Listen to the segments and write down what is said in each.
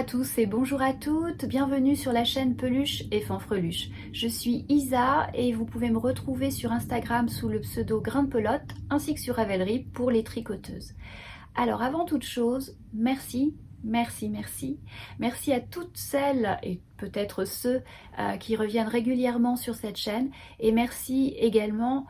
tous et bonjour à toutes, bienvenue sur la chaîne Peluche et Fanfreluche. Je suis Isa et vous pouvez me retrouver sur Instagram sous le pseudo Grain de Pelote ainsi que sur Ravelry pour les tricoteuses. Alors avant toute chose, merci à toutes celles et peut-être ceux qui reviennent régulièrement sur cette chaîne et merci également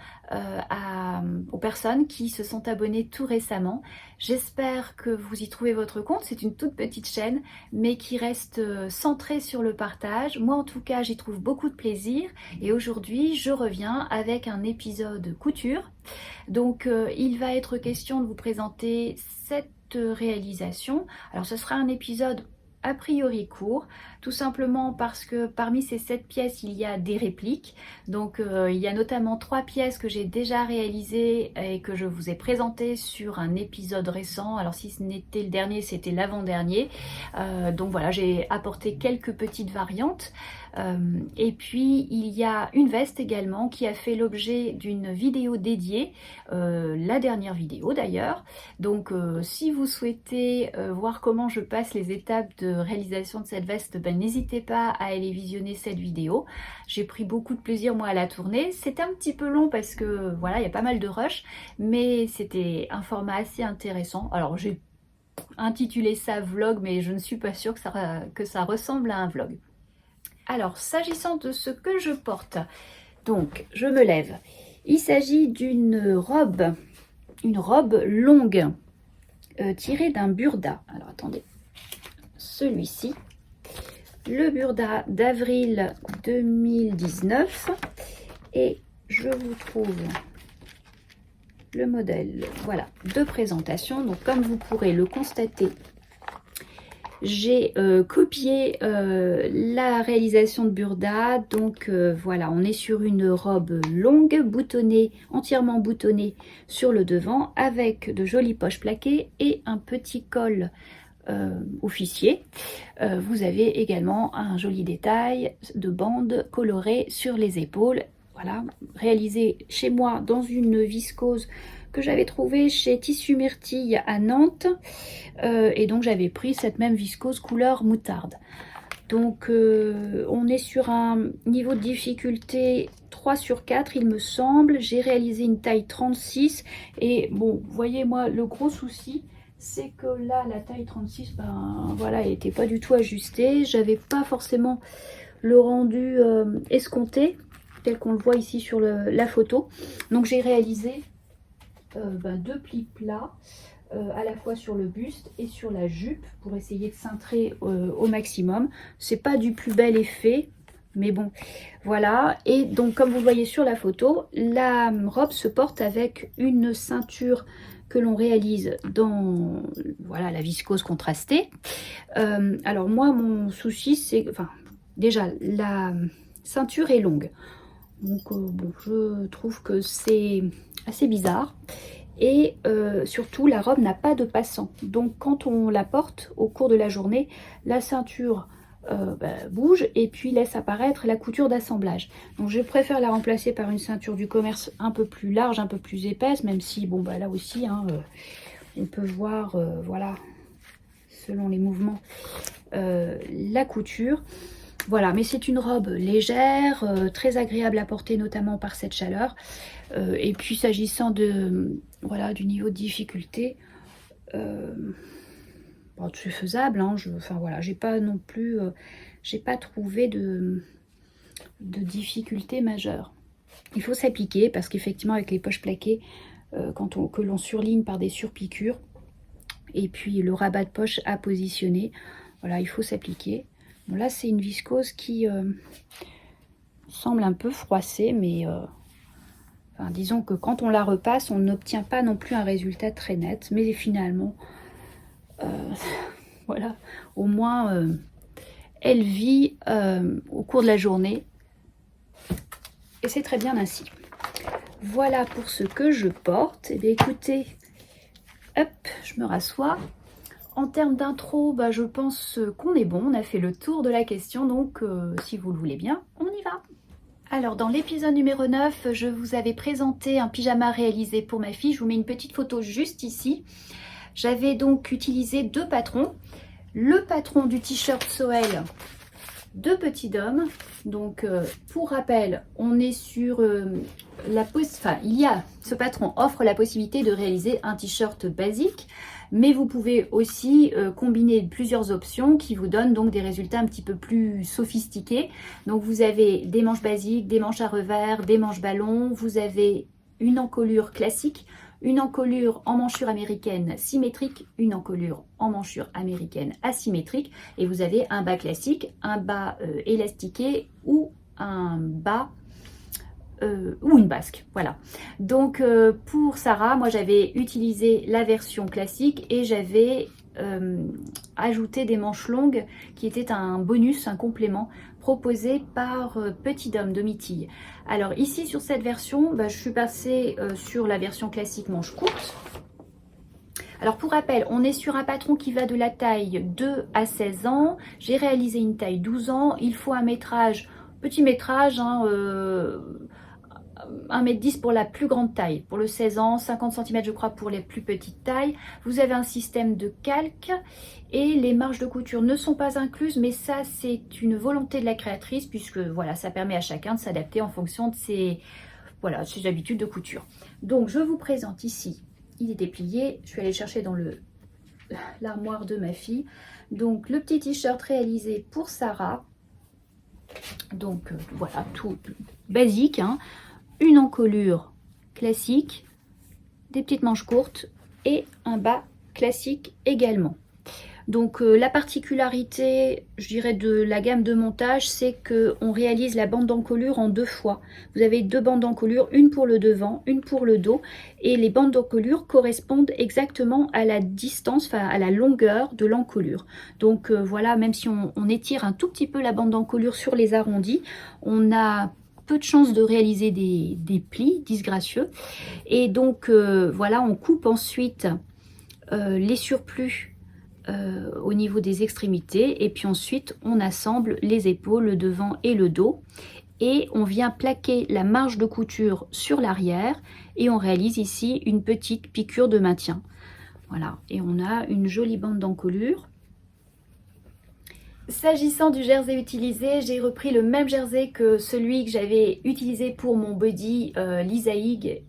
aux personnes qui se sont abonnées tout récemment. J'espère que vous y trouvez votre compte, c'est une toute petite chaîne mais qui reste centrée sur le partage. Moi en tout cas j'y trouve beaucoup de plaisir et aujourd'hui je reviens avec un épisode couture. Donc il va être question de vous présenter cette réalisation. Alors ce sera un épisode a priori court, tout simplement parce que parmi ces 7 pièces il y a des répliques. Donc il y a notamment 3 pièces que j'ai déjà réalisées et que je vous ai présentées sur un épisode récent. Alors si ce n'était le dernier, c'était l'avant-dernier. Donc voilà, j'ai apporté quelques petites variantes. Et puis il y a une veste également qui a fait l'objet d'une vidéo dédiée, la dernière vidéo d'ailleurs. Donc si vous souhaitez voir comment je passe les étapes de réalisation de cette veste, ben, n'hésitez pas à aller visionner cette vidéo. J'ai pris beaucoup de plaisir moi à la tourner. C'était un petit peu long parce que voilà, il y a pas mal de rush, mais c'était un format assez intéressant. Alors j'ai intitulé ça vlog, mais je ne suis pas sûre que ça ressemble à un vlog. Alors, s'agissant de ce que je porte, donc je me lève. Il s'agit d'une robe longue tirée d'un burda. Alors attendez, celui-ci, le burda d'avril 2019, et je vous trouve le modèle, voilà, de présentation. Donc comme vous pourrez le constater, j'ai copié la réalisation de burda. Donc voilà, on est sur une robe longue, boutonnée, entièrement boutonnée sur le devant, avec de jolies poches plaquées et un petit col officier. Vous avez également un joli détail de bandes colorées sur les épaules. Voilà, réalisé chez moi dans une viscose que j'avais trouvé chez Tissu Myrtille à Nantes, et donc j'avais pris cette même viscose couleur moutarde. Donc on est sur un niveau de difficulté 3 sur 4 il me semble. J'ai réalisé une taille 36 et bon, vous voyez, moi le gros souci c'est que là la taille 36, ben voilà, elle n'était pas du tout ajustée. J'avais pas forcément le rendu escompté tel qu'on le voit ici sur la photo. Donc j'ai réalisé 2 plis plats à la fois sur le buste et sur la jupe pour essayer de cintrer au maximum. C'est pas du plus bel effet, mais bon, voilà. Et donc comme vous le voyez sur la photo, la robe se porte avec une ceinture que l'on réalise dans voilà la viscose contrastée. Alors moi mon souci c'est, enfin déjà la ceinture est longue, donc bon, je trouve que c'est assez bizarre. Et surtout la robe n'a pas de passant, donc quand on la porte au cours de la journée, la ceinture bouge et puis laisse apparaître la couture d'assemblage. Donc je préfère la remplacer par une ceinture du commerce un peu plus large, un peu plus épaisse, même si bon bah là aussi hein, on peut voir voilà, selon les mouvements la couture. Voilà, mais c'est une robe légère, très agréable à porter, notamment par cette chaleur. Et puis s'agissant de voilà, du niveau de difficulté, bon, c'est faisable. Hein, enfin voilà, j'ai pas non plus, j'ai pas trouvé de difficulté majeure. Il faut s'appliquer parce qu'effectivement avec les poches plaquées, que l'on surligne par des surpiqûres, et puis le rabat de poche à positionner, voilà, il faut s'appliquer. Bon, là c'est une viscose qui semble un peu froissée, mais enfin, disons que quand on la repasse, on n'obtient pas non plus un résultat très net, mais finalement voilà, au moins elle vit au cours de la journée et c'est très bien ainsi. Voilà pour ce que je porte. Et bien écoutez, hop, je me rassois. En termes d'intro, bah, je pense qu'on est bon, on a fait le tour de la question, donc si vous le voulez bien, on y va. Alors dans l'épisode numéro 9, je vous avais présenté un pyjama réalisé pour ma fille. Je vous mets une petite photo juste ici. J'avais donc utilisé 2 patrons. le patron du t-shirt Soel de Petit Dôme. Donc pour rappel, on est sur ce patron offre la possibilité de réaliser un t-shirt basique, mais vous pouvez aussi combiner plusieurs options qui vous donnent donc des résultats un petit peu plus sophistiqués. Donc vous avez des manches basiques, des manches à revers, des manches ballons, vous avez une encolure classique, une encolure en manchure américaine symétrique, une encolure en manchure américaine asymétrique, et vous avez un bas classique, un bas élastiqué ou un bas ou une basque. Voilà. Donc pour Sarah, moi j'avais utilisé la version classique et j'avais ajouté des manches longues qui étaient un bonus, un complément proposé par Petit Dôme de Mitille. Alors ici sur cette version, je suis passée sur la version classique manche courte. Alors pour rappel, on est sur un patron qui va de la taille 2 à 16 ans. J'ai réalisé une taille 12 ans. Il faut un métrage, petit métrage, 1,10 m pour la plus grande taille, pour le 16 ans, 50 cm je crois pour les plus petites tailles. Vous avez un système de calque et les marges de couture ne sont pas incluses, mais ça c'est une volonté de la créatrice puisque voilà, ça permet à chacun de s'adapter en fonction de ses habitudes de couture. Donc je vous présente ici, il est déplié, je suis allée chercher dans l'armoire de ma fille. Donc le petit t-shirt réalisé pour Sarah. Donc voilà, tout basique, hein. Une encolure classique, des petites manches courtes et un bas classique également. Donc la particularité, je dirais, de la gamme de montage, c'est qu'on réalise la bande d'encolure en 2 fois. Vous avez 2 bandes d'encolure, une pour le devant, une pour le dos, et les bandes d'encolure correspondent exactement à la distance, enfin à la longueur de l'encolure. Donc voilà, même si on étire un tout petit peu la bande d'encolure sur les arrondis, on a peu de chances de réaliser des plis disgracieux. Et donc voilà, on coupe ensuite les surplus au niveau des extrémités, et puis ensuite on assemble les épaules, le devant et le dos, et on vient plaquer la marge de couture sur l'arrière et on réalise ici une petite piqûre de maintien. Voilà, et on a une jolie bande d'encolure. S'agissant du jersey utilisé, j'ai repris le même jersey que celui que j'avais utilisé pour mon body Lisaïg,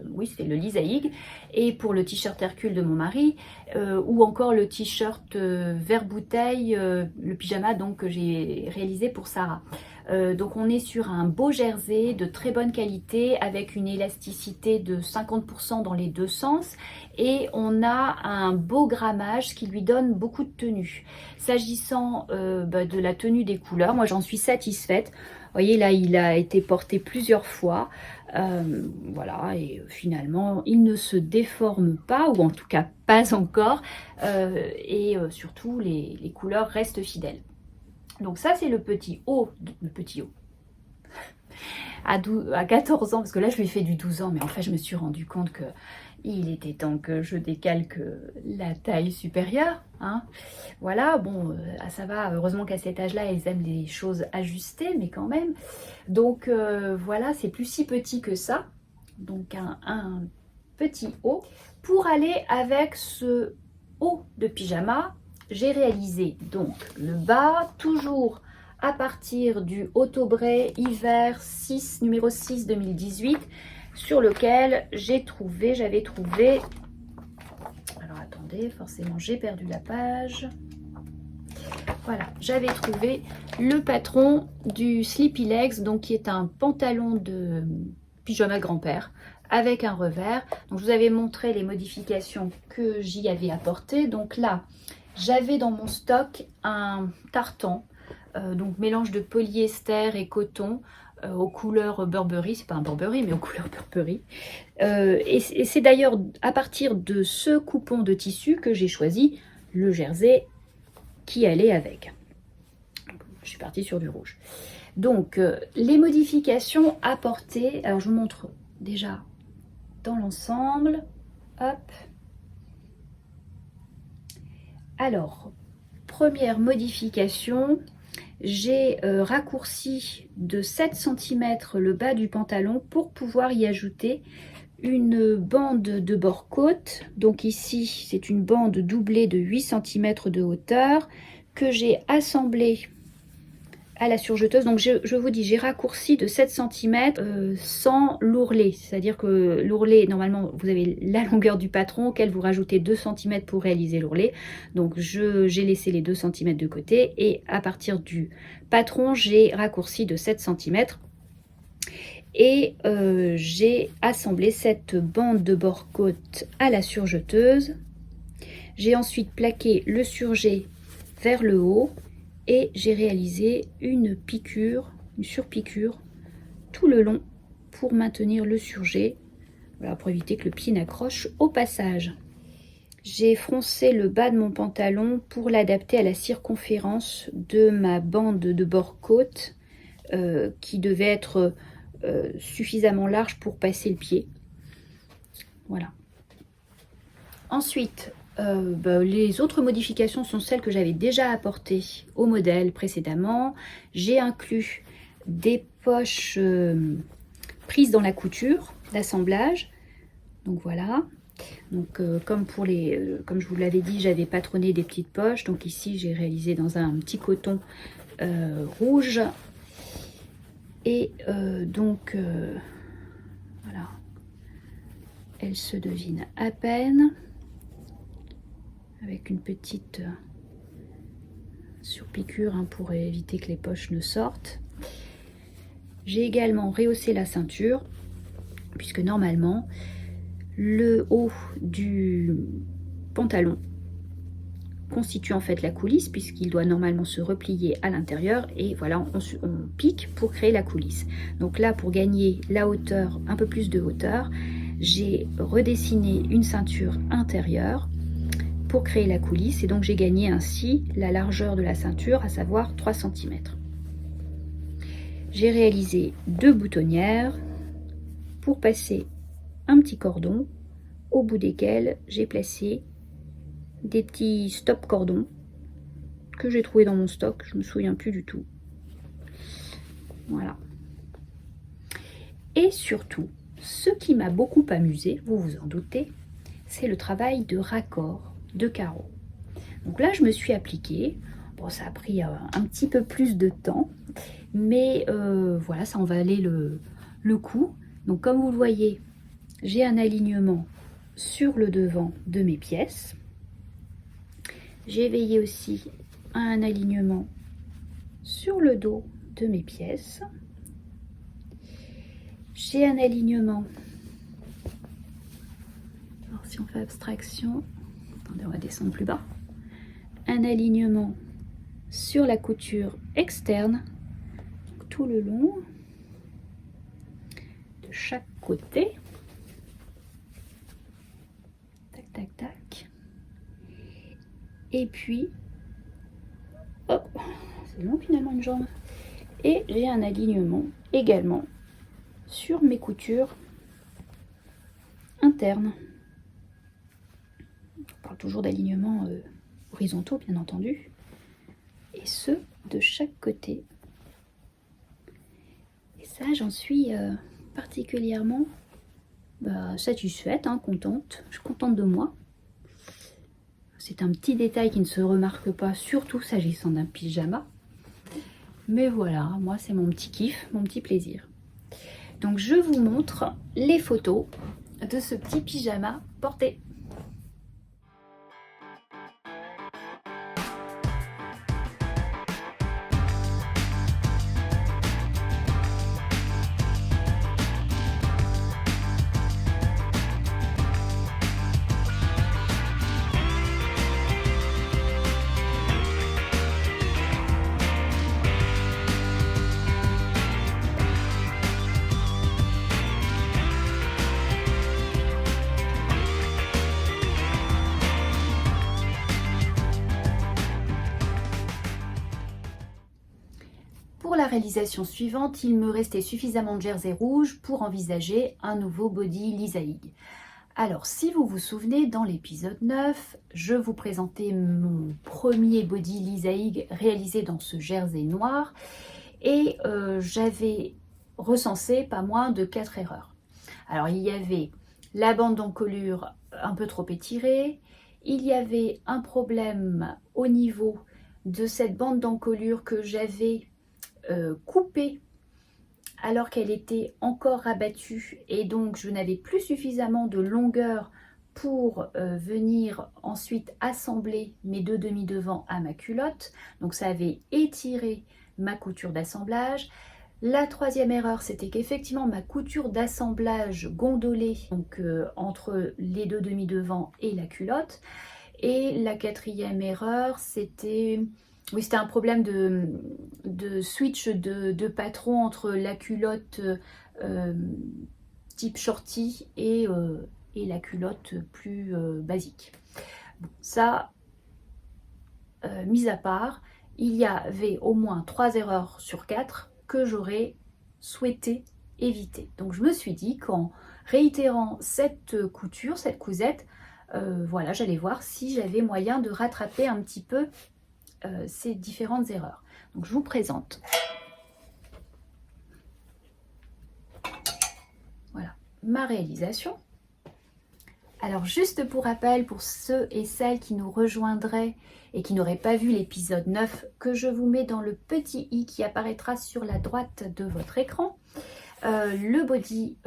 oui c'était le Lisaïg, et pour le t-shirt Hercule de mon mari, ou encore le t-shirt vert bouteille, le pyjama donc que j'ai réalisé pour Sarah. Donc on est sur un beau jersey de très bonne qualité avec une élasticité de 50% dans les deux sens, et on a un beau grammage qui lui donne beaucoup de tenue. S'agissant de la tenue des couleurs, moi j'en suis satisfaite. Vous voyez là, il a été porté plusieurs fois, voilà, et finalement il ne se déforme pas, ou en tout cas pas encore, et surtout les couleurs restent fidèles. Donc ça c'est le petit haut, à 14 ans, parce que là je lui ai fait du 12 ans, mais en fait je me suis rendu compte que il était temps que je décalque la taille supérieure, hein. Voilà, bon, ça va, heureusement qu'à cet âge-là, elles aiment les choses ajustées, mais quand même. Donc voilà, c'est plus si petit que ça. Donc un petit haut. Pour aller avec ce haut de pyjama, j'ai réalisé donc le bas, toujours à partir du Autobray hiver 6, numéro 6 2018, sur lequel j'avais trouvé, alors attendez, forcément j'ai perdu la page, voilà, j'avais trouvé le patron du Sleepy Legs, donc qui est un pantalon de pyjama grand-père avec un revers. Donc je vous avais montré les modifications que j'y avais apportées. Donc là, j'avais dans mon stock un tartan, donc mélange de polyester et coton, aux couleurs Burberry, c'est pas un Burberry mais aux couleurs Burberry, et c'est d'ailleurs à partir de ce coupon de tissu que j'ai choisi le jersey qui allait avec. Je suis partie sur du rouge. Donc les modifications apportées, alors je vous montre déjà dans l'ensemble, hop. Alors première modification, j'ai raccourci de 7 cm le bas du pantalon pour pouvoir y ajouter une bande de bord côte. Donc ici, c'est une bande doublée de 8 cm de hauteur que j'ai assemblée à la surjeteuse. Donc je vous dis, j'ai raccourci de 7 cm sans l'ourlet. C'est-à-dire que l'ourlet, normalement, vous avez la longueur du patron, auquel vous rajoutez 2 cm pour réaliser l'ourlet. Donc j'ai laissé les 2 cm de côté et à partir du patron, j'ai raccourci de 7 cm. Et j'ai assemblé cette bande de bord côte à la surjeteuse. J'ai ensuite plaqué le surjet vers le haut et j'ai réalisé une piqûre, une surpiqûre tout le long pour maintenir le surjet, voilà, pour éviter que le pied n'accroche au passage. J'ai froncé le bas de mon pantalon pour l'adapter à la circonférence de ma bande de bord côte qui devait être suffisamment large pour passer le pied. Voilà. Ensuite, les autres modifications sont celles que j'avais déjà apportées au modèle précédemment. J'ai inclus des poches prises dans la couture d'assemblage. Donc voilà. Donc comme je vous l'avais dit, j'avais patronné des petites poches. Donc ici, j'ai réalisé dans un petit coton rouge. Et voilà, elle se devine à peine avec une petite surpiqûre pour éviter que les poches ne sortent. J'ai également rehaussé la ceinture puisque normalement le haut du pantalon constitue en fait la coulisse puisqu'il doit normalement se replier à l'intérieur et voilà on pique pour créer la coulisse. Donc là, pour gagner la hauteur, un peu plus de hauteur, j'ai redessiné une ceinture intérieure pour créer la coulisse et donc j'ai gagné ainsi la largeur de la ceinture, à savoir 3 cm. J'ai réalisé 2 boutonnières pour passer un petit cordon au bout desquels j'ai placé des petits stop cordons que j'ai trouvé dans mon stock, je me souviens plus du tout. Voilà. Et surtout, ce qui m'a beaucoup amusé, vous vous en doutez, c'est le travail de raccord de carreaux. Donc là, je me suis appliquée. Bon, ça a pris un petit peu plus de temps, mais voilà, ça en valait le coup. Donc comme vous le voyez, j'ai un alignement sur le devant de mes pièces. J'ai veillé aussi à un alignement sur le dos de mes pièces. J'ai un alignement, alors si on fait abstraction, attendez, on va descendre plus bas, un alignement sur la couture externe, donc tout le long, de chaque côté. Tac, tac, tac. Et puis, hop, c'est long finalement une jambe. Et j'ai un alignement également sur mes coutures internes. On parle toujours d'alignement horizontaux, bien entendu. Et ce, de chaque côté. Et ça, j'en suis particulièrement satisfaite, contente. Je suis contente de moi. C'est un petit détail qui ne se remarque pas, surtout s'agissant d'un pyjama. Mais voilà, moi c'est mon petit kiff, mon petit plaisir. Donc je vous montre les photos de ce petit pyjama porté. Pour la réalisation suivante, il me restait suffisamment de jersey rouge pour envisager un nouveau body Lisaïg. Alors, si vous vous souvenez, dans l'épisode 9, je vous présentais mon premier body Lisaïg réalisé dans ce jersey noir et j'avais recensé pas moins de 4 erreurs. Alors, il y avait la bande d'encolure un peu trop étirée. Il y avait un problème au niveau de cette bande d'encolure que j'avais coupée alors qu'elle était encore rabattue et donc je n'avais plus suffisamment de longueur pour venir ensuite assembler mes deux demi-devants à ma culotte. Donc ça avait étiré ma couture d'assemblage. La troisième erreur, c'était qu'effectivement ma couture d'assemblage gondolait donc, entre les deux demi-devants et la culotte. Et la quatrième erreur, c'était oui, c'était un problème de switch de patron entre la culotte type shorty et la culotte plus basique. Bon, ça, mis à part, il y avait au moins 3 erreurs sur 4 que j'aurais souhaité éviter. Donc je me suis dit qu'en réitérant cette couture, cette cousette, voilà, j'allais voir si j'avais moyen de rattraper un petit peu ces différentes erreurs. Donc je vous présente. Voilà, ma réalisation. Alors juste pour rappel, pour ceux et celles qui nous rejoindraient et qui n'auraient pas vu l'épisode 9, que je vous mets dans le petit i qui apparaîtra sur la droite de votre écran, le body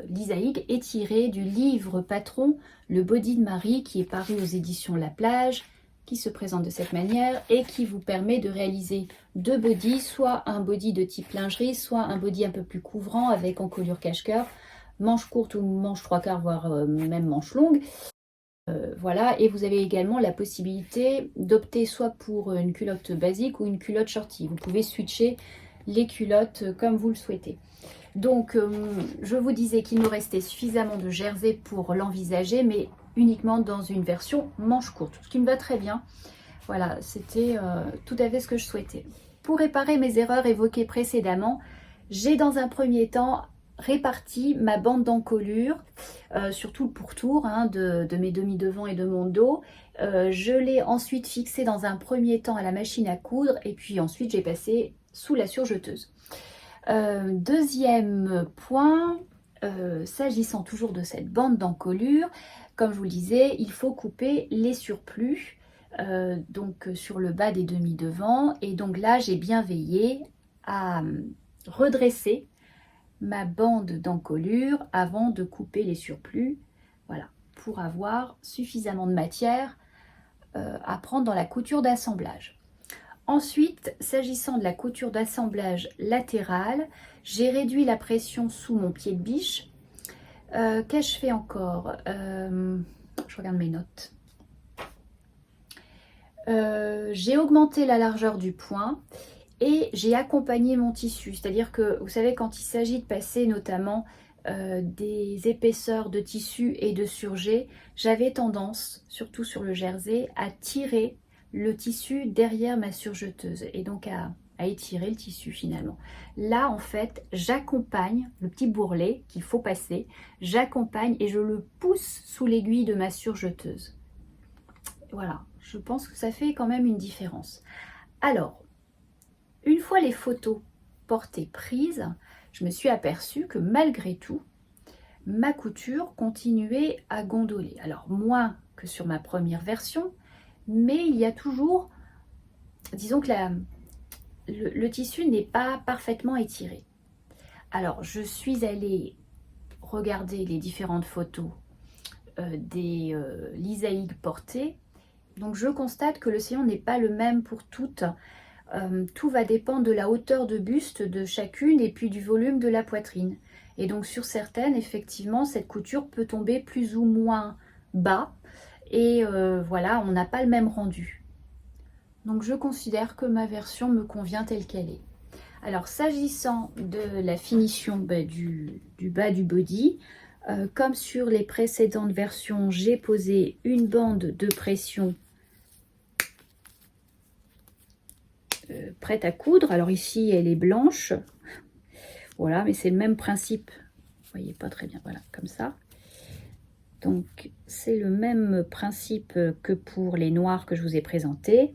Lisaïg est tiré du livre patron Le Body de Marie qui est paru aux éditions La Plage, qui se présente de cette manière et qui vous permet de réaliser deux bodys, soit un body de type lingerie, soit un body un peu plus couvrant avec encolure cache-cœur, manche courte ou manche trois quarts, voire même manche longue. Voilà, et vous avez également la possibilité d'opter soit pour une culotte basique ou une culotte shorty. Vous pouvez switcher les culottes comme vous le souhaitez. Donc, je vous disais qu'il nous restait suffisamment de jersey pour l'envisager, mais uniquement dans une version manche courte, ce qui me va très bien. Voilà, c'était tout à fait ce que je souhaitais. Pour réparer mes erreurs évoquées précédemment, j'ai dans un premier temps réparti ma bande d'encolure sur tout le pourtour de mes demi-devants et de mon dos. Je l'ai ensuite fixé dans un premier temps à la machine à coudre et puis ensuite j'ai passé sous la surjeteuse. Deuxième point, s'agissant toujours de cette bande d'encolure, comme je vous le disais, il faut couper les surplus donc sur le bas des demi-devants. Et donc là, j'ai bien veillé à redresser ma bande d'encolure avant de couper les surplus. Voilà, pour avoir suffisamment de matière à prendre dans la couture d'assemblage. Ensuite, s'agissant de la couture d'assemblage latérale, j'ai réduit la pression sous mon pied de biche. Qu'ai-je fait encore? Je regarde mes notes. J'ai augmenté la largeur du point et j'ai accompagné mon tissu. C'est-à-dire que, vous savez, quand il s'agit de passer notamment des épaisseurs de tissu et de surjet, j'avais tendance, surtout sur le jersey, à tirer le tissu derrière ma surjeteuse et donc à étirer le tissu finalement. Là en fait j'accompagne le petit bourrelet qu'il faut passer, j'accompagne et je le pousse sous l'aiguille de ma surjeteuse. Voilà, je pense que ça fait quand même une différence. Alors, une fois les photos portées prises, je me suis aperçue que malgré tout, ma couture continuait à gondoler. Alors moins que sur ma première version, mais il y a toujours, disons que le tissu n'est pas parfaitement étiré. Alors, je suis allée regarder les différentes photos des Lisaïg portées. Donc, je constate que le sillon n'est pas le même pour toutes. Tout va dépendre de la hauteur de buste de chacune et puis du volume de la poitrine. Et donc, sur certaines, effectivement, cette couture peut tomber plus ou moins bas. Et voilà, on n'a pas le même rendu. Donc je considère que ma version me convient telle qu'elle est. Alors s'agissant de la finition du bas du body, comme sur les précédentes versions, j'ai posé une bande de pression prête à coudre. Alors ici elle est blanche, voilà, mais c'est le même principe. Vous voyez pas très bien, voilà, comme ça. Donc c'est le même principe que pour les noirs que je vous ai présentés.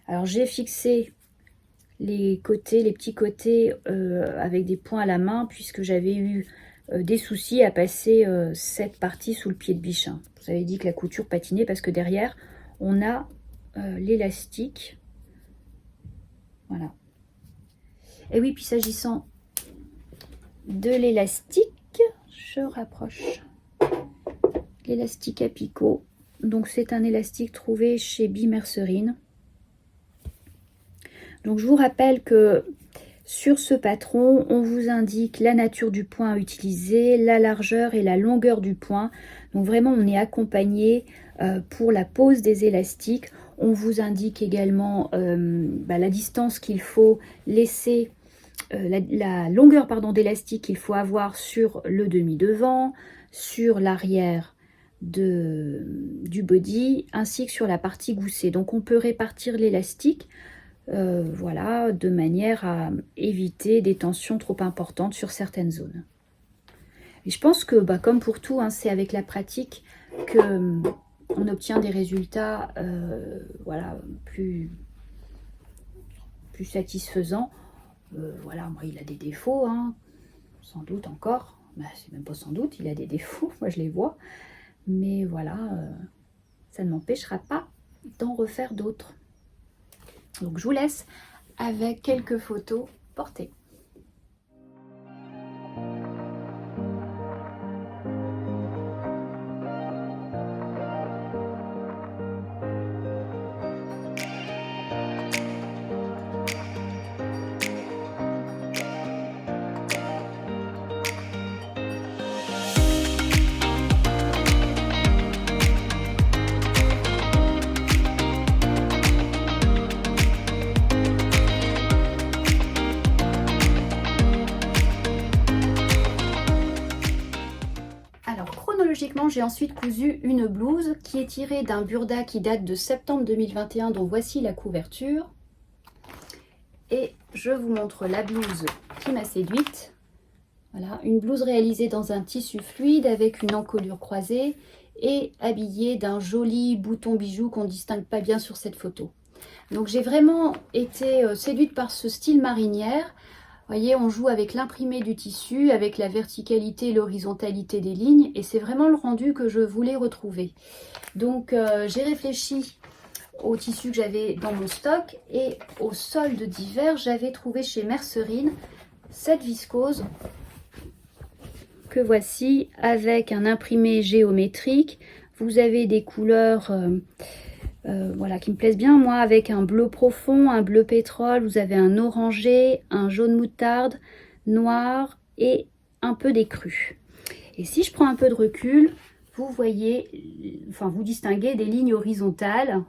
Alors j'ai fixé les côtés, les petits côtés avec des points à la main puisque j'avais eu des soucis à passer cette partie sous le pied de biche. Vous avez dit que la couture patinait parce que derrière, on a l'élastique. Voilà. Et oui, puis s'agissant de l'élastique, je rapproche l'élastique à picot. Donc c'est un élastique trouvé chez Bi Mercerine. Donc je vous rappelle que sur ce patron, on vous indique la nature du point à utiliser, la largeur et la longueur du point. Donc vraiment, on est accompagné pour la pose des élastiques. On vous indique également la distance qu'il faut laisser, la longueur d'élastique qu'il faut avoir sur le demi-devant, sur l'arrière du body, ainsi que sur la partie goussée. Donc on peut répartir l'élastique voilà, de manière à éviter des tensions trop importantes sur certaines zones. Et je pense que, comme pour tout, c'est avec la pratique que on obtient des résultats voilà, plus satisfaisants. Voilà, moi, il a des défauts, sans doute encore. C'est même pas sans doute, il a des défauts, moi je les vois. Mais voilà, ça ne m'empêchera pas d'en refaire d'autres. Donc je vous laisse avec quelques photos portées. Chronologiquement, j'ai ensuite cousu une blouse qui est tirée d'un burda qui date de septembre 2021, dont voici la couverture. Et je vous montre la blouse qui m'a séduite. Voilà, une blouse réalisée dans un tissu fluide avec une encolure croisée et habillée d'un joli bouton bijou qu'on ne distingue pas bien sur cette photo. Donc j'ai vraiment été séduite par ce style marinière. Vous voyez, on joue avec l'imprimé du tissu, avec la verticalité et l'horizontalité des lignes, et c'est vraiment le rendu que je voulais retrouver. Donc j'ai réfléchi au tissu que j'avais dans mon stock, et au solde d'hiver, j'avais trouvé chez Mercerine cette viscose que voici, avec un imprimé géométrique. Vous avez des couleurs voilà, qui me plaisent bien, moi, avec un bleu profond, un bleu pétrole, vous avez un orangé, un jaune moutarde, noir et un peu d'écru. Et si je prends un peu de recul, vous voyez, vous distinguez des lignes horizontales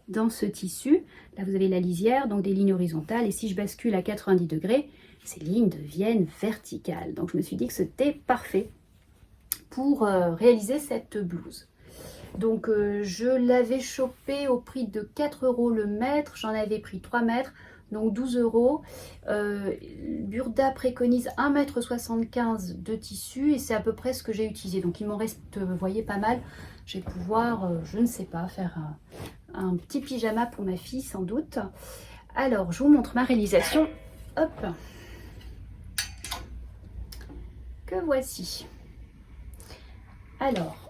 dans ce tissu. Là, vous avez la lisière, donc des lignes horizontales. Et si je bascule à 90 degrés, ces lignes deviennent verticales. Donc, je me suis dit que c'était parfait pour réaliser cette blouse. Donc je l'avais chopé au prix de 4 € le mètre, j'en avais pris 3 mètres, donc 12 €. Burda préconise 1,75 m de tissu et c'est à peu près ce que j'ai utilisé. Donc il m'en reste, vous voyez, pas mal. Je vais pouvoir, je ne sais pas, faire un petit pyjama pour ma fille sans doute. Alors je vous montre ma réalisation. Hop, que voici. Alors,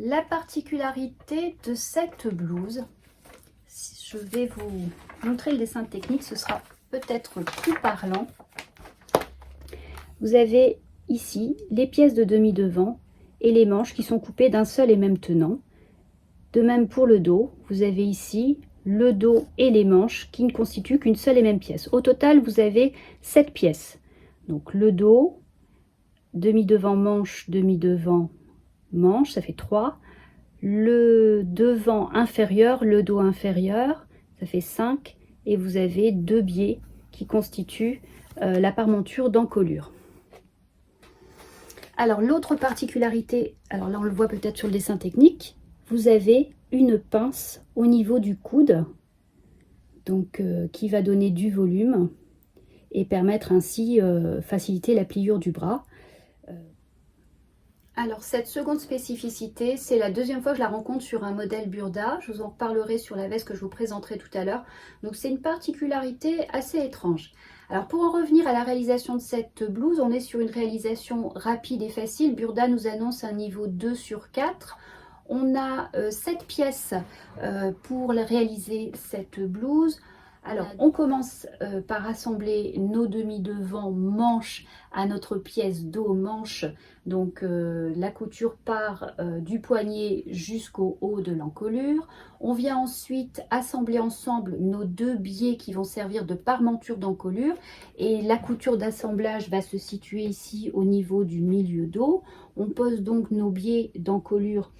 la particularité de cette blouse, je vais vous montrer le dessin technique, ce sera peut-être plus parlant. Vous avez ici les pièces de demi-devant et les manches qui sont coupées d'un seul et même tenant. De même pour le dos, vous avez ici le dos et les manches qui ne constituent qu'une seule et même pièce. Au total, vous avez 7 pièces. Donc le dos, demi-devant manche, demi-devant manche, ça fait 3. Le devant inférieur, le dos inférieur, ça fait 5. Et vous avez 2 biais qui constituent la parmenture d'encolure. Alors l'autre particularité, alors là on le voit peut-être sur le dessin technique, vous avez une pince au niveau du coude, donc qui va donner du volume et permettre ainsi faciliter la pliure du bras. Alors cette seconde spécificité, c'est la deuxième fois que je la rencontre sur un modèle Burda. Je vous en reparlerai sur la veste que je vous présenterai tout à l'heure. Donc c'est une particularité assez étrange. Alors pour en revenir à la réalisation de cette blouse, on est sur une réalisation rapide et facile. Burda nous annonce un niveau 2 sur 4. On a 7 pièces pour réaliser cette blouse. Alors on commence par assembler nos demi-devants manches à notre pièce dos manche. Donc la couture part du poignet jusqu'au haut de l'encolure. On vient ensuite assembler ensemble nos deux biais qui vont servir de parmenture d'encolure. Et la couture d'assemblage va se situer ici au niveau du milieu dos. On pose donc nos biais d'encolure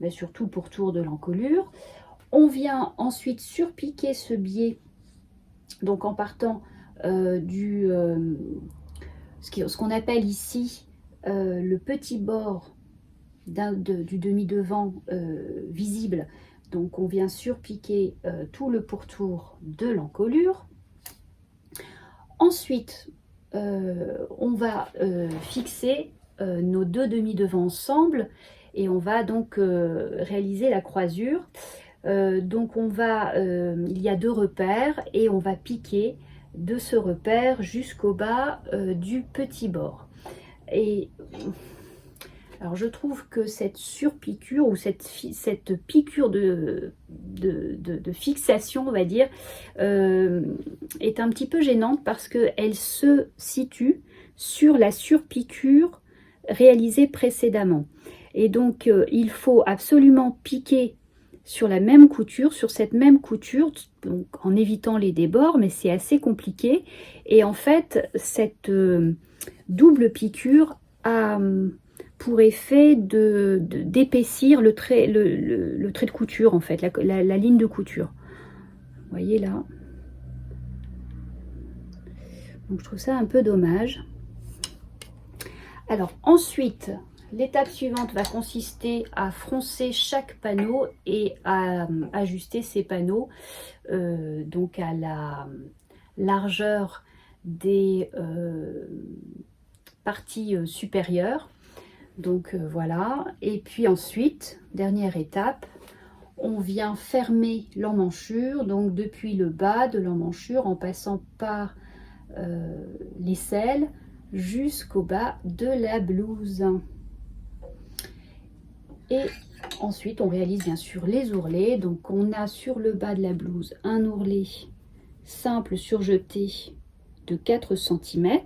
sur tout le pourtour de l'encolure. On vient ensuite surpiquer ce biais, donc en partant ce qu'on appelle ici le petit bord du demi-devant visible. Donc on vient surpiquer tout le pourtour de l'encolure. Ensuite, on va fixer nos deux demi-devants ensemble et on va donc réaliser la croisure. Donc il y a deux repères et on va piquer de ce repère jusqu'au bas du petit bord. Et alors je trouve que cette surpiqûre ou cette piqûre de fixation, on va dire, est un petit peu gênante parce qu'elle se situe sur la surpiqûre réalisée précédemment. Et donc il faut absolument piquer sur la même couture, sur cette même couture, donc en évitant les débords, mais c'est assez compliqué. Et en fait, cette double piqûre a pour effet d'épaissir le trait de couture, en fait, la ligne de couture. Vous voyez là. Donc je trouve ça un peu dommage. Alors ensuite, l'étape suivante va consister à froncer chaque panneau et à ajuster ces panneaux donc à la largeur des parties supérieures. Donc voilà. Et puis ensuite, dernière étape, on vient fermer l'emmanchure, donc depuis le bas de l'emmanchure en passant par l'aisselle jusqu'au bas de la blouse. Et ensuite on réalise bien sûr les ourlets. Donc on a sur le bas de la blouse un ourlet simple surjeté de 4 cm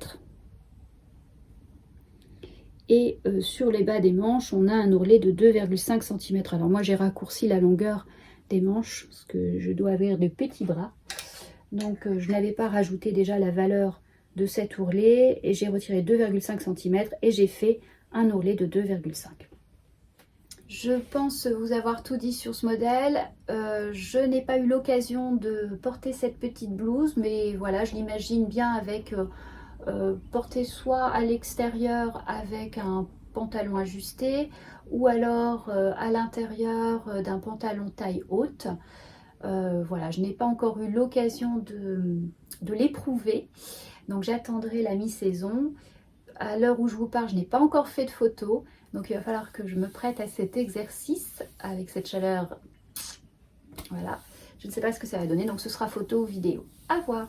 et sur les bas des manches on a un ourlet de 2,5 cm. Alors moi j'ai raccourci la longueur des manches parce que je dois avoir de petits bras, donc je n'avais pas rajouté déjà la valeur de cet ourlet et j'ai retiré 2,5 cm et j'ai fait un ourlet de 2,5. Je pense vous avoir tout dit sur ce modèle. Je n'ai pas eu l'occasion de porter cette petite blouse, mais voilà, je l'imagine bien avec porter soit à l'extérieur avec un pantalon ajusté ou alors à l'intérieur d'un pantalon taille haute. Voilà, je n'ai pas encore eu l'occasion de l'éprouver, donc j'attendrai la mi-saison. À l'heure où je vous parle, je n'ai pas encore fait de photos, donc il va falloir que je me prête à cet exercice avec cette chaleur. Voilà, je ne sais pas ce que ça va donner, donc ce sera photo ou vidéo. À voir.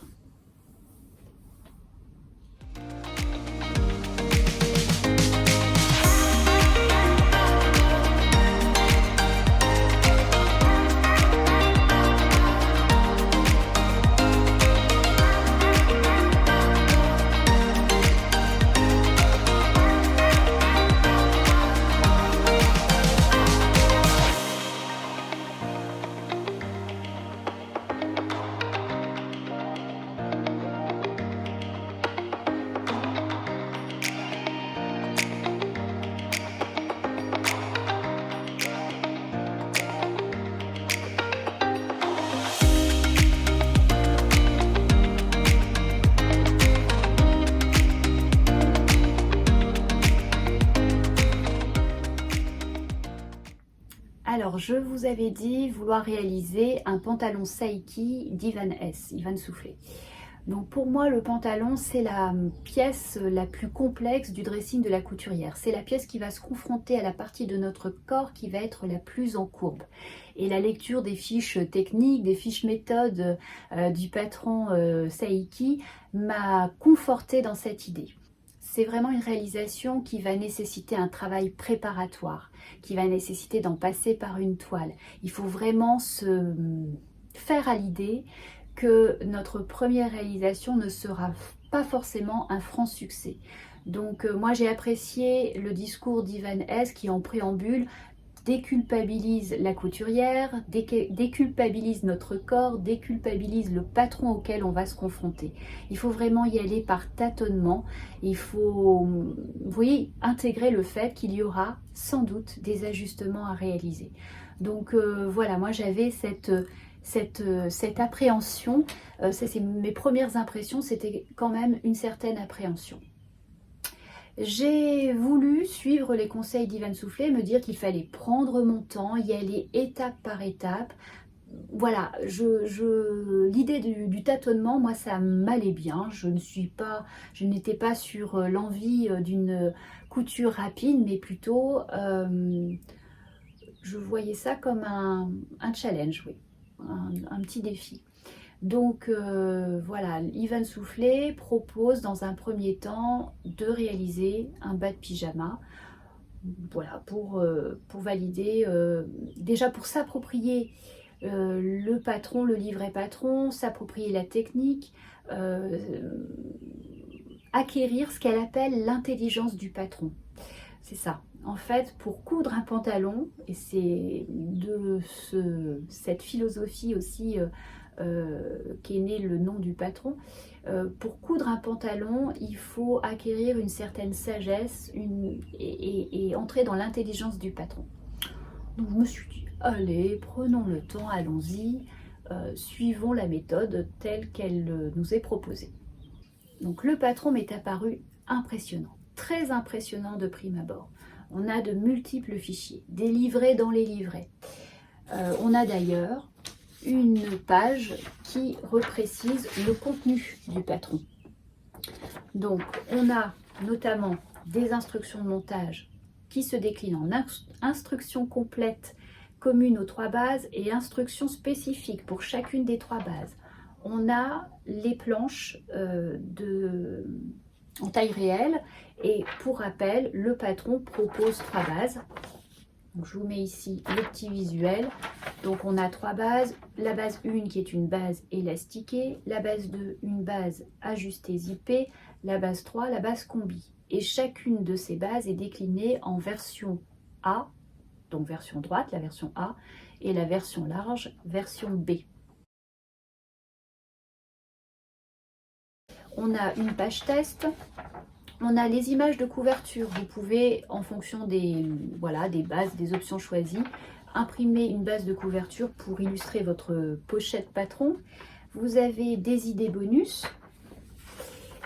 Alors, je vous avais dit vouloir réaliser un pantalon Saiki d'Ivan S, Ivan Soufflé. Donc pour moi, le pantalon, c'est la pièce la plus complexe du dressing de la couturière. C'est la pièce qui va se confronter à la partie de notre corps qui va être la plus en courbe. Et la lecture des fiches techniques, des fiches méthodes du patron Saiki m'a confortée dans cette idée. C'est vraiment une réalisation qui va nécessiter un travail préparatoire, qui va nécessiter d'en passer par une toile. Il faut vraiment se faire à l'idée que notre première réalisation ne sera pas forcément un franc succès. Donc moi j'ai apprécié le discours d'Ivan S qui en préambule déculpabilise la couturière, déculpabilise notre corps, déculpabilise le patron auquel on va se confronter. Il faut vraiment y aller par tâtonnement. Il faut, vous voyez, intégrer le fait qu'il y aura sans doute des ajustements à réaliser. Donc voilà, moi j'avais cette appréhension, c'est mes premières impressions, c'était quand même une certaine appréhension. J'ai voulu suivre les conseils d'Ivan Soufflet, me dire qu'il fallait prendre mon temps, y aller étape par étape. Voilà, l'idée du tâtonnement, moi ça m'allait bien. Je n'étais pas sur l'envie d'une couture rapide, mais plutôt je voyais ça comme un challenge, oui, un petit défi. Donc voilà, Ivan Soufflet propose dans un premier temps de réaliser un bas de pyjama, voilà, pour valider, déjà pour s'approprier le patron, le livret patron, s'approprier la technique, acquérir ce qu'elle appelle l'intelligence du patron. C'est ça. En fait, pour coudre un pantalon, et c'est de cette philosophie aussi qu'est né le nom du patron, pour coudre un pantalon, il faut acquérir une certaine sagesse et entrer dans l'intelligence du patron. Donc je me suis dit, allez, prenons le temps, allons-y, suivons la méthode telle qu'elle nous est proposée. Donc le patron m'est apparu impressionnant, très impressionnant de prime abord. On a de multiples fichiers, des livrets dans les livrets. On a d'ailleurs une page qui reprécise le contenu du patron. Donc on a notamment des instructions de montage qui se déclinent en instructions complètes communes aux 3 bases et instructions spécifiques pour chacune des 3 bases. On a les planches en taille réelle et pour rappel, le patron propose 3 bases. Donc, je vous mets ici le petit visuel. Donc on a 3 bases, la base 1 qui est une base élastiquée, la base 2 une base ajustée zippée, la base 3 la base combi. Et chacune de ces bases est déclinée en version A, donc version droite, la version A, et la version large, version B. On a une page test, on a les images de couverture. Vous pouvez, en fonction des bases, des options choisies, imprimer une base de couverture pour illustrer votre pochette patron. Vous avez des idées bonus.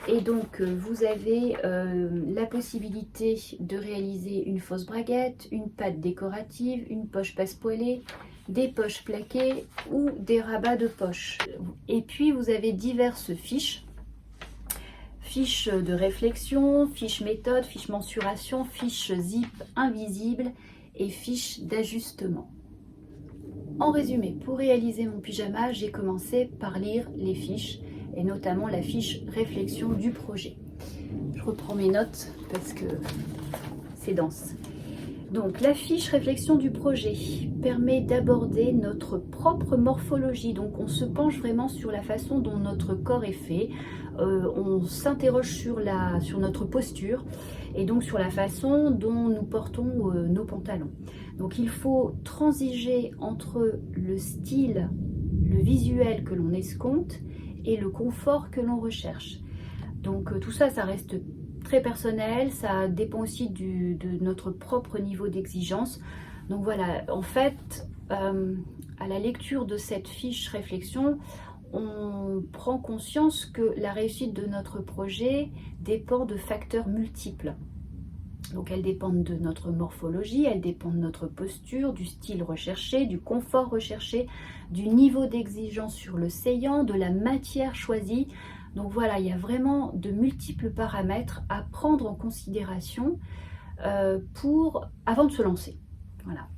Et donc, vous avez la possibilité de réaliser une fausse braguette, une patte décorative, une poche passe-poilée, des poches plaquées ou des rabats de poche. Et puis, vous avez diverses fiches. Fiches de réflexion, fiches méthode, fiches mensuration, fiches zip invisibles et fiches d'ajustement. En résumé, pour réaliser mon pyjama, j'ai commencé par lire les fiches et notamment la fiche réflexion du projet. Je reprends mes notes parce que c'est dense. Donc la fiche réflexion du projet permet d'aborder notre propre morphologie. Donc on se penche vraiment sur la façon dont notre corps est fait. On s'interroge sur notre posture et donc sur la façon dont nous portons nos pantalons. Donc il faut transiger entre le style, le visuel que l'on escompte et le confort que l'on recherche. Donc tout ça, ça reste très personnel, ça dépend aussi de notre propre niveau d'exigence. Donc voilà, en fait, à la lecture de cette fiche réflexion, on prend conscience que la réussite de notre projet dépend de facteurs multiples. Donc elles dépendent de notre morphologie, elles dépendent de notre posture, du style recherché, du confort recherché, du niveau d'exigence sur le saillant, de la matière choisie. Donc voilà, il y a vraiment de multiples paramètres à prendre en considération avant de se lancer. Voilà.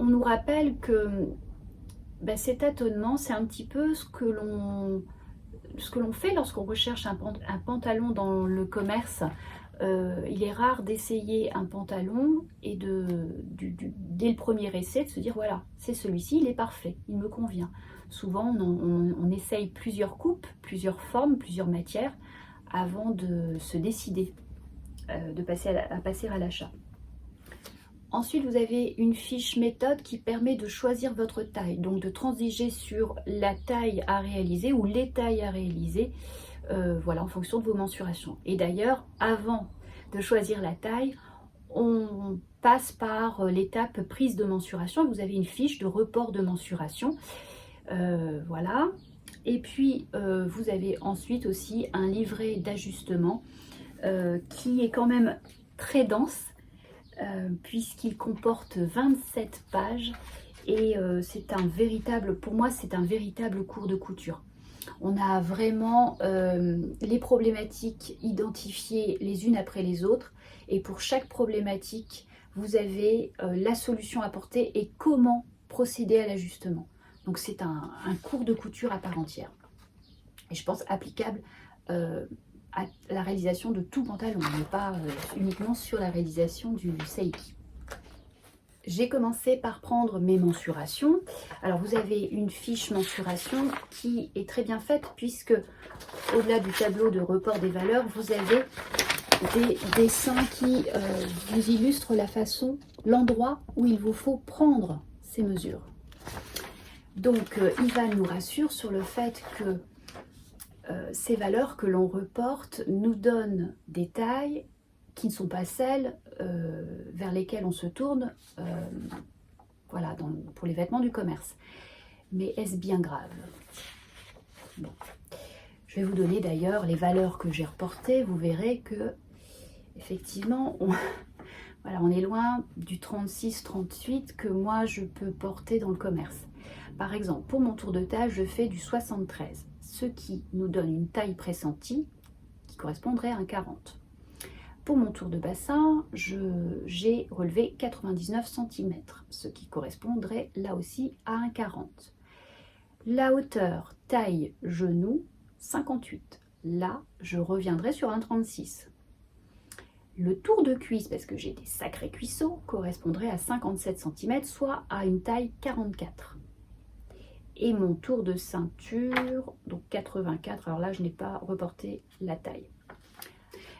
On nous rappelle que cet tâtonnement, c'est un petit peu ce que l'on fait lorsqu'on recherche un pantalon dans le commerce. Il est rare d'essayer un pantalon et dès le premier essai de se dire voilà, c'est celui-ci, il est parfait, il me convient. Souvent on essaye plusieurs coupes, plusieurs formes, plusieurs matières avant de se décider de passer à l'achat. Ensuite, vous avez une fiche méthode qui permet de choisir votre taille, donc de transiger sur la taille à réaliser ou les tailles à réaliser, voilà, en fonction de vos mensurations. Et d'ailleurs, avant de choisir la taille, on passe par l'étape prise de mensuration. Vous avez une fiche de report de mensuration, voilà. Et puis, vous avez ensuite aussi un livret d'ajustement qui est quand même très dense, puisqu'il comporte 27 pages et pour moi c'est un véritable cours de couture. On a vraiment les problématiques identifiées les unes après les autres et pour chaque problématique vous avez la solution apportée et comment procéder à l'ajustement. Donc c'est un cours de couture à part entière et je pense applicable à la réalisation de tout pantalon, mais pas uniquement sur la réalisation du seiki. J'ai commencé par prendre mes mensurations. Alors vous avez une fiche mensuration qui est très bien faite puisque au-delà du tableau de report des valeurs, vous avez des dessins qui vous illustrent l'endroit où il vous faut prendre ces mesures. Donc Ivan nous rassure sur le fait que ces valeurs que l'on reporte nous donnent des tailles qui ne sont pas celles vers lesquelles on se tourne voilà, pour les vêtements du commerce. Mais est-ce bien grave? Bon. Je vais vous donner d'ailleurs les valeurs que j'ai reportées. Vous verrez que effectivement voilà, on est loin du 36-38 que moi je peux porter dans le commerce. Par exemple, pour mon tour de taille, je fais du 73. Ce qui nous donne une taille pressentie qui correspondrait à un 40. Pour mon tour de bassin, j'ai relevé 99 cm, ce qui correspondrait là aussi à un 40. La hauteur taille genou, 58. Là, je reviendrai sur un 36. Le tour de cuisse, parce que j'ai des sacrés cuisseaux, correspondrait à 57 cm, soit à une taille 44. Et mon tour de ceinture, donc 84, alors là je n'ai pas reporté la taille.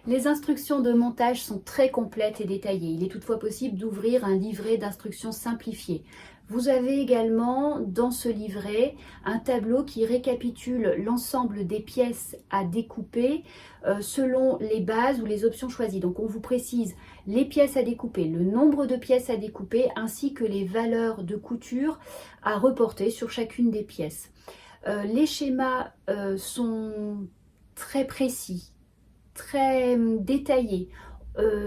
Les instructions de montage sont très complètes et détaillées. Il est toutefois possible d'ouvrir un livret d'instructions simplifié. Vous avez également dans ce livret un tableau qui récapitule l'ensemble des pièces à découper selon les bases ou les options choisies. Donc on vous précise les pièces à découper, le nombre de pièces à découper ainsi que les valeurs de couture à reporter sur chacune des pièces. Les schémas sont très précis, très détaillés.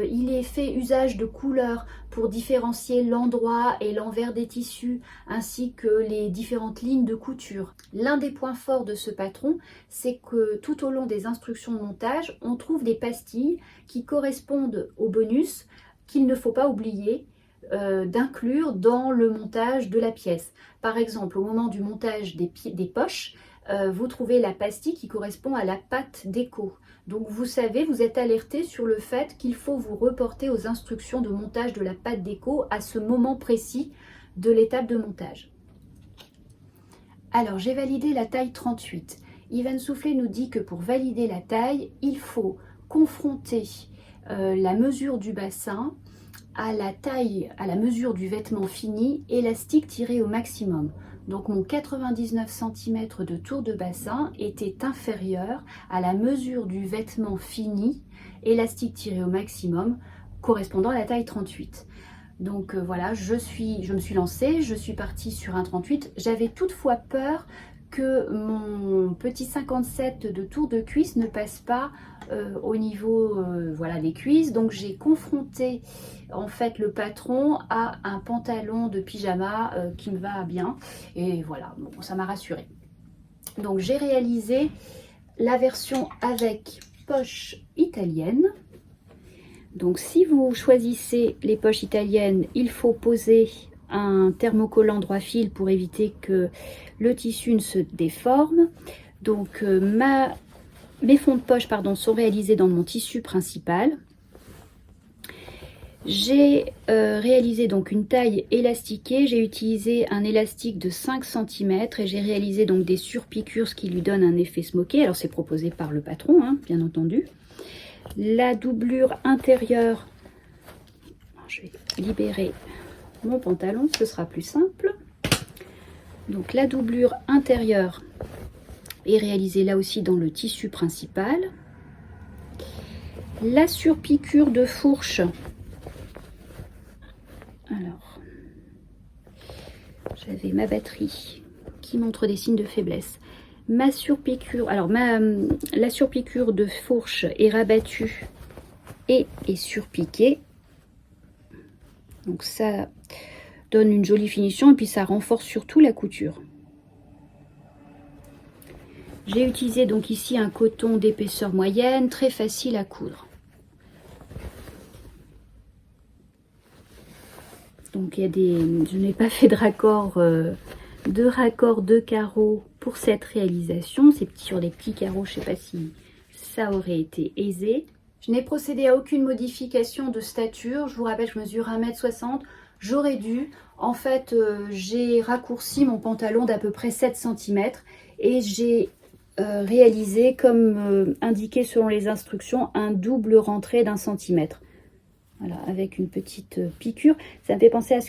Il est fait usage de couleurs pour différencier l'endroit et l'envers des tissus ainsi que les différentes lignes de couture. L'un des points forts de ce patron, c'est que tout au long des instructions de montage, on trouve des pastilles qui correspondent au bonus qu'il ne faut pas oublier d'inclure dans le montage de la pièce. Par exemple, au moment du montage des poches, vous trouvez la pastille qui correspond à la patte déco. Donc vous savez, vous êtes alerté sur le fait qu'il faut vous reporter aux instructions de montage de la patte déco à ce moment précis de l'étape de montage. Alors j'ai validé la taille 38. Ivan Soufflet nous dit que pour valider la taille, il faut confronter la mesure du bassin à la taille, à la mesure du vêtement fini, élastique tiré au maximum. Donc mon 99 cm de tour de bassin était inférieur à la mesure du vêtement fini, élastique tiré au maximum, correspondant à la taille 38. Donc voilà, je me suis lancée, je suis partie sur un 38. J'avais toutefois peur que mon petit 57 de tour de cuisse ne passe pas au niveau voilà, des cuisses. Donc j'ai confronté en fait le patron à un pantalon de pyjama qui me va bien. Et voilà, bon, ça m'a rassurée. Donc j'ai réalisé la version avec poche italienne. Donc si vous choisissez les poches italiennes, il faut poser un thermocollant droit fil pour éviter que le tissu ne se déforme. Donc mes fonds de poche sont réalisés dans mon tissu principal. J'ai réalisé donc une taille élastiquée. J'ai utilisé un élastique de 5 cm et j'ai réalisé donc des surpiqûres, ce qui lui donne un effet smoké. Alors c'est proposé par le patron, hein, bien entendu. La doublure intérieure, je vais libérer mon pantalon, ce sera plus simple. Donc la doublure intérieure est réalisée là aussi dans le tissu principal. La surpiqûre de fourche, alors j'avais ma batterie qui montre des signes de faiblesse. Ma surpiqûre, alors la surpiqûre de fourche est rabattue et est surpiquée. Donc ça donne une jolie finition et puis ça renforce surtout la couture. J'ai utilisé donc ici un coton d'épaisseur moyenne, très facile à coudre. Donc il y a je n'ai pas fait de raccord de carreaux pour cette réalisation. C'est sur des petits carreaux, je ne sais pas si ça aurait été aisé. Je n'ai procédé à aucune modification de stature. Je vous rappelle, je mesure 1,60 m. J'aurais dû. En fait, j'ai raccourci mon pantalon d'à peu près 7 cm et j'ai réalisé, comme indiqué selon les instructions, un double rentré d'1 cm. Voilà, avec une petite piqûre. Ça me fait penser à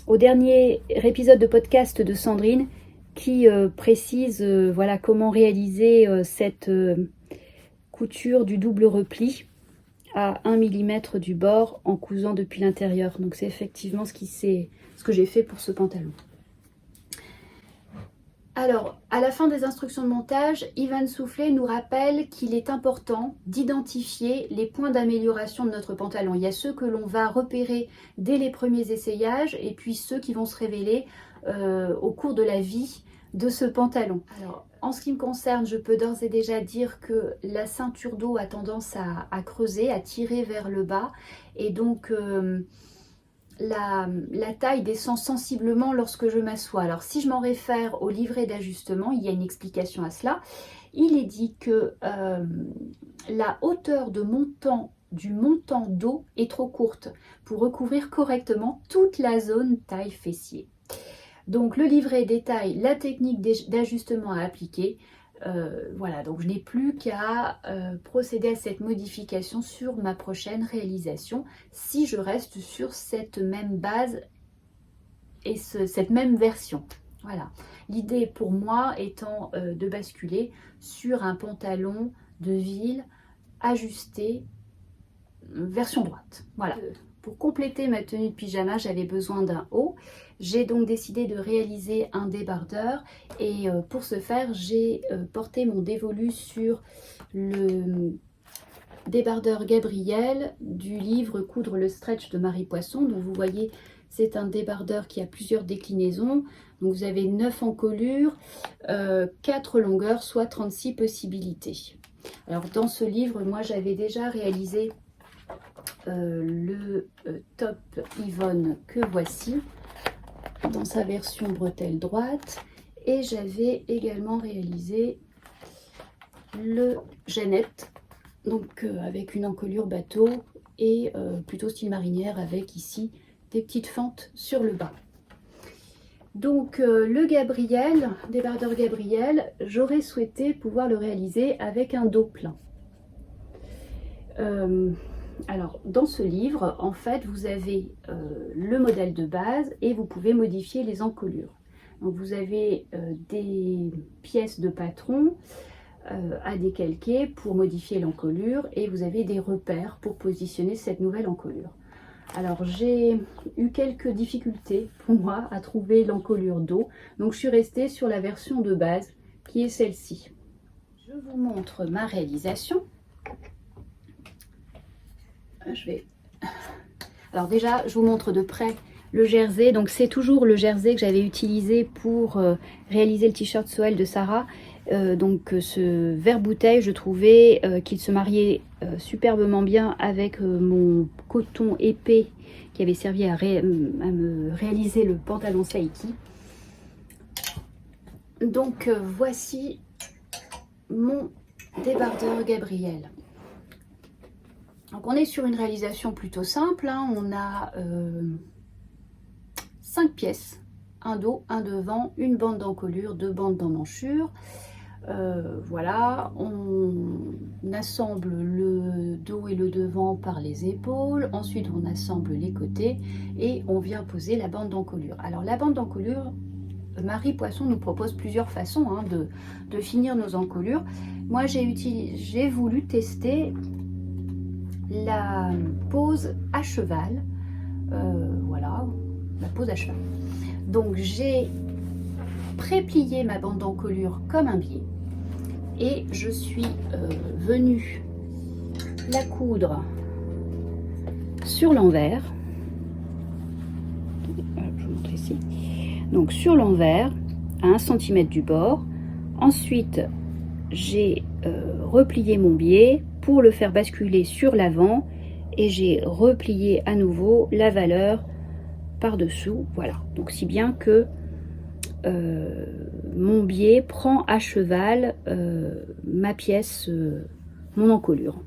au dernier épisode de podcast de Sandrine qui précise voilà, comment réaliser cette couture du double repli à 1 mm du bord en cousant depuis l'intérieur. Donc c'est effectivement ce que j'ai fait pour ce pantalon. Alors, à la fin des instructions de montage, Ivan Soufflet nous rappelle qu'il est important d'identifier les points d'amélioration de notre pantalon. Il y a ceux que l'on va repérer dès les premiers essayages et puis ceux qui vont se révéler au cours de la vie de ce pantalon. Alors, en ce qui me concerne, je peux d'ores et déjà dire que la ceinture dos a tendance à creuser, à tirer vers le bas et donc la taille descend sensiblement lorsque je m'assois. Alors si je m'en réfère au livret d'ajustement, il y a une explication à cela. Il est dit que la hauteur du montant dos est trop courte pour recouvrir correctement toute la zone taille fessier. Donc le livret détaille la technique d'ajustement à appliquer. Voilà, donc je n'ai plus qu'à procéder à cette modification sur ma prochaine réalisation si je reste sur cette même base et cette même version. Voilà, l'idée pour moi étant de basculer sur un pantalon de ville ajusté version droite. Voilà. Pour compléter ma tenue de pyjama, j'avais besoin d'un haut. J'ai donc décidé de réaliser un débardeur et pour ce faire, j'ai porté mon dévolu sur le débardeur Gabriel du livre Coudre le stretch de Marie Poisson. Donc vous voyez, c'est un débardeur qui a plusieurs déclinaisons. Donc vous avez 9 encolures, 4 longueurs, soit 36 possibilités. Alors dans ce livre, moi j'avais déjà réalisé le top Yvonne que voici dans sa version bretelle droite et j'avais également réalisé le Jeannette donc avec une encolure bateau et plutôt style marinière avec ici des petites fentes sur le bas. Donc le Gabriel, débardeur Gabriel, j'aurais souhaité pouvoir le réaliser avec un dos plein. Alors, dans ce livre, en fait, vous avez le modèle de base et vous pouvez modifier les encolures. Donc, vous avez des pièces de patron à décalquer pour modifier l'encolure et vous avez des repères pour positionner cette nouvelle encolure. Alors, j'ai eu quelques difficultés pour moi à trouver l'encolure dos. Donc, je suis restée sur la version de base qui est celle-ci. Je vous montre ma réalisation. Alors déjà, je vous montre de près le jersey. Donc c'est toujours le jersey que j'avais utilisé pour réaliser le t-shirt Soel de Sarah. Donc ce verre bouteille, je trouvais qu'il se mariait superbement bien avec mon coton épais qui avait servi à me réaliser le pantalon Saiki. Donc voici mon débardeur Gabriel. Donc on est sur une réalisation plutôt simple, hein. On a 5 pièces, un dos, un devant, une bande d'encolure, 2 bandes d'emmanchure. Voilà, on assemble le dos et le devant par les épaules, ensuite on assemble les côtés et on vient poser la bande d'encolure. Alors la bande d'encolure, Marie Poisson nous propose plusieurs façons hein, de finir nos encolures. Moi j'ai voulu tester la pose à cheval, voilà, la pose à cheval. Donc j'ai préplié ma bande d'encolure comme un biais et je suis venue la coudre sur l'envers. Je vous montre ici. Donc sur l'envers à 1 cm du bord. Ensuite j'ai replié mon biais pour le faire basculer sur l'avant et j'ai replié à nouveau la valeur par dessous. Voilà, donc si bien que mon biais prend à cheval ma pièce, mon encolure.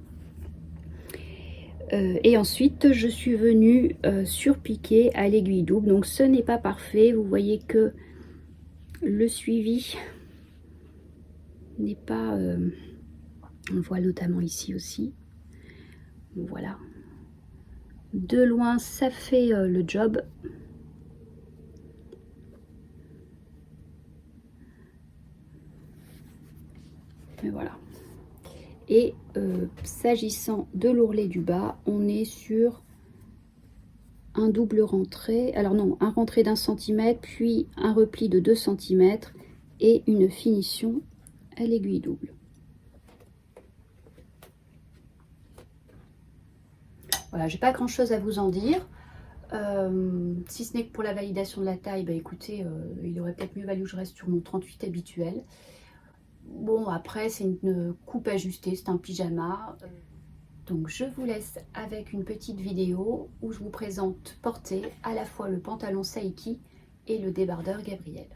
Et ensuite je suis venue surpiquer à l'aiguille double. Donc ce n'est pas parfait, vous voyez que le suivi n'est pas, on voit notamment ici aussi, voilà, de loin ça fait le job. Et voilà. Et s'agissant de l'ourlet du bas, on est sur un double rentré, alors non, un rentré d'1 cm, puis un repli de 2 cm et une finition à l'aiguille double. Voilà, j'ai pas grand chose à vous en dire, si ce n'est que pour la validation de la taille, bah écoutez, il aurait peut-être mieux valu que je reste sur mon 38 habituel. Bon, après c'est une coupe ajustée, c'est un pyjama. Donc je vous laisse avec une petite vidéo où je vous présente porter à la fois le pantalon Saiki et le débardeur Gabriel.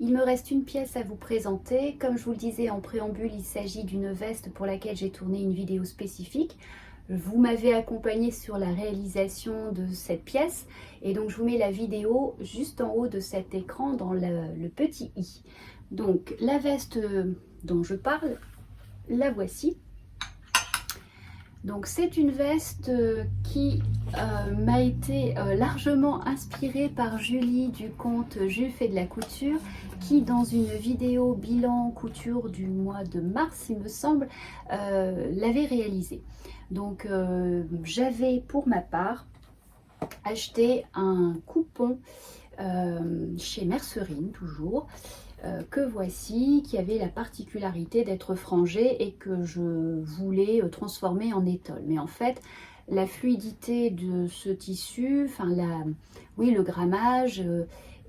Il me reste une pièce à vous présenter. Comme je vous le disais en préambule, il s'agit d'une veste pour laquelle j'ai tourné une vidéo spécifique. Vous m'avez accompagné sur la réalisation de cette pièce et donc je vous mets la vidéo juste en haut de cet écran dans le petit i. Donc la veste dont je parle, la voici. Donc c'est une veste qui m'a été largement inspirée par Julie du compte Jules fait de la couture, qui dans une vidéo bilan couture du mois de mars il me semble l'avait réalisée. Donc j'avais pour ma part acheté un coupon chez Mercerine, toujours, que voici, qui avait la particularité d'être frangé et que je voulais transformer en étole. Mais en fait, la fluidité de ce tissu, oui, le grammage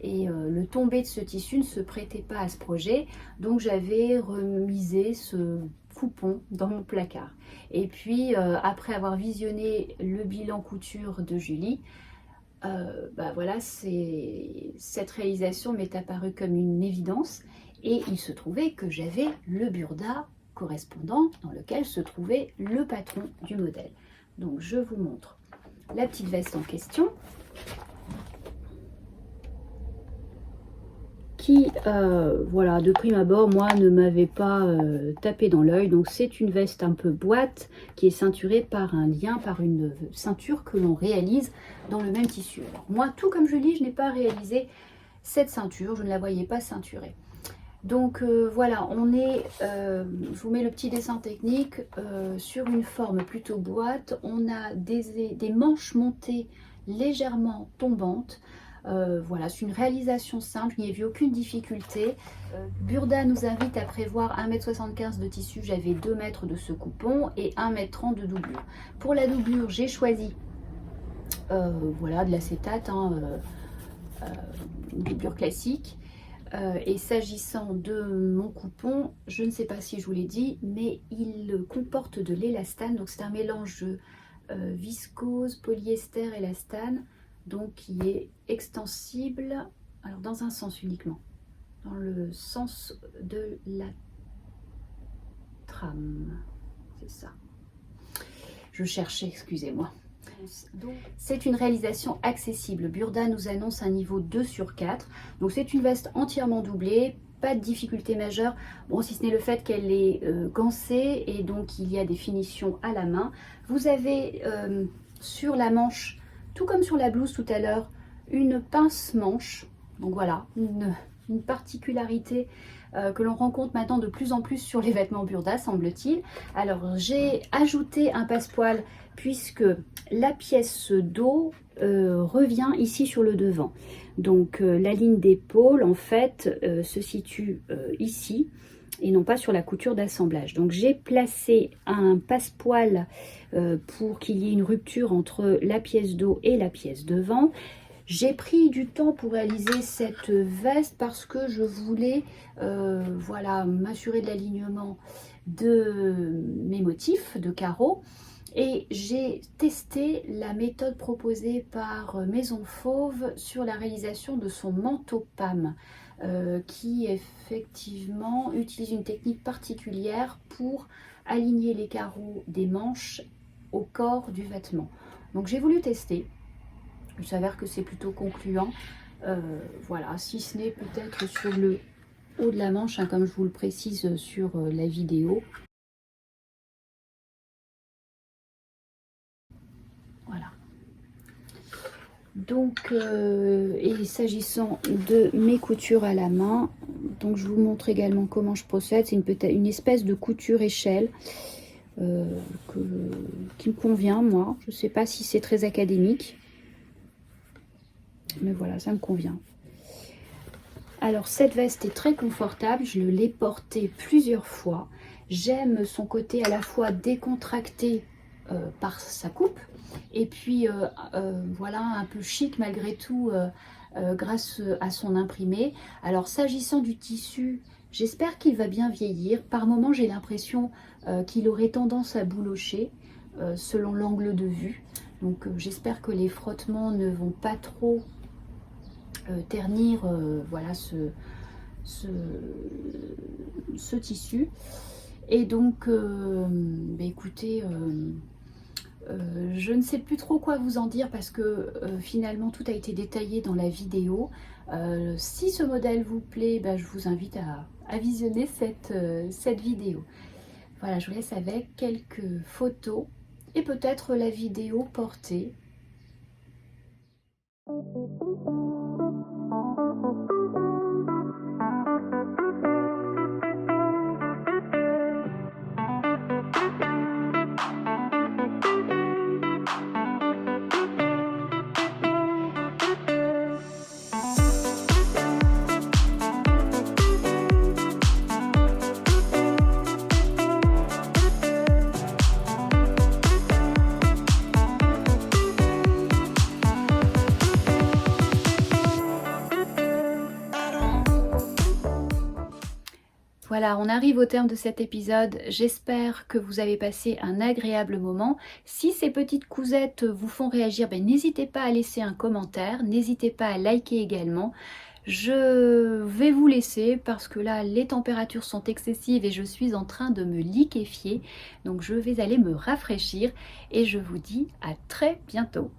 et le tombé de ce tissu ne se prêtait pas à ce projet. Donc j'avais remisé ce coupon dans mon placard. Et puis, après avoir visionné le bilan couture de Julie, voilà, cette réalisation m'est apparue comme une évidence et il se trouvait que j'avais le burda correspondant dans lequel se trouvait le patron du modèle. Donc je vous montre la petite veste en question qui, voilà, de prime abord, moi, ne m'avait pas tapé dans l'œil. Donc c'est une veste un peu boîte qui est ceinturée par un lien, par une ceinture que l'on réalise dans le même tissu. Alors, moi, tout comme Julie, je n'ai pas réalisé cette ceinture, je ne la voyais pas ceinturée. Donc voilà, on est, je vous mets le petit dessin technique, sur une forme plutôt boîte. On a des manches montées légèrement tombantes. Voilà, c'est une réalisation simple, il n'y a vu aucune difficulté. Burda nous invite à prévoir 1,75 m de tissu, j'avais 2 mètres de ce coupon et 1,30 m de doublure. Pour la doublure, j'ai choisi voilà, de l'acétate, une doublure classique. Et s'agissant de mon coupon, je ne sais pas si je vous l'ai dit, mais il comporte de l'élastane, donc c'est un mélange viscose, polyester, élastane, donc qui est extensible, alors dans un sens uniquement, dans le sens de la trame, c'est ça. Je cherchais, excusez-moi. C'est une réalisation accessible. Burda nous annonce un niveau 2 sur 4. Donc c'est une veste entièrement doublée, pas de difficulté majeure. Bon, si ce n'est le fait qu'elle est gancée et donc il y a des finitions à la main. Vous avez sur la manche, tout comme sur la blouse tout à l'heure, une pince manche. Donc voilà, une particularité que l'on rencontre maintenant de plus en plus sur les vêtements Burda, semble-t-il. Alors j'ai ajouté un passepoil puisque la pièce dos revient ici sur le devant. Donc la ligne d'épaule en fait se situe ici et non pas sur la couture d'assemblage. Donc j'ai placé un passepoil pour qu'il y ait une rupture entre la pièce dos et la pièce devant. J'ai pris du temps pour réaliser cette veste parce que je voulais voilà, m'assurer de l'alignement de mes motifs de carreaux. Et j'ai testé la méthode proposée par Maison Fauve sur la réalisation de son manteau PAM, qui effectivement utilise une technique particulière pour aligner les carreaux des manches au corps du vêtement. Donc j'ai voulu tester. Il s'avère que c'est plutôt concluant. Voilà, si ce n'est peut-être sur le haut de la manche, comme je vous le précise sur la vidéo. Voilà. Donc, et s'agissant de mes coutures à la main, donc je vous montre également comment je procède. C'est une espèce de couture échelle qui me convient, moi. Je ne sais pas si c'est très académique, mais voilà, ça me convient. Alors cette veste est très confortable, je l'ai portée plusieurs fois. J'aime son côté à la fois décontracté par sa coupe et puis voilà, un peu chic malgré tout grâce à son imprimé. Alors s'agissant du tissu, j'espère qu'il va bien vieillir. Par moments j'ai l'impression qu'il aurait tendance à boulocher selon l'angle de vue. Donc j'espère que les frottements ne vont pas trop ternir voilà ce tissu. Et donc écoutez, je ne sais plus trop quoi vous en dire parce que finalement tout a été détaillé dans la vidéo. Si ce modèle vous plaît, je vous invite à visionner cette vidéo. Voilà, je vous laisse avec quelques photos et peut-être la vidéo portée. Voilà, on arrive au terme de cet épisode. J'espère que vous avez passé un agréable moment. Si ces petites cousettes vous font réagir, n'hésitez pas à laisser un commentaire, n'hésitez pas à liker également. Je vais vous laisser parce que là, les températures sont excessives et je suis en train de me liquéfier. Donc je vais aller me rafraîchir et je vous dis à très bientôt.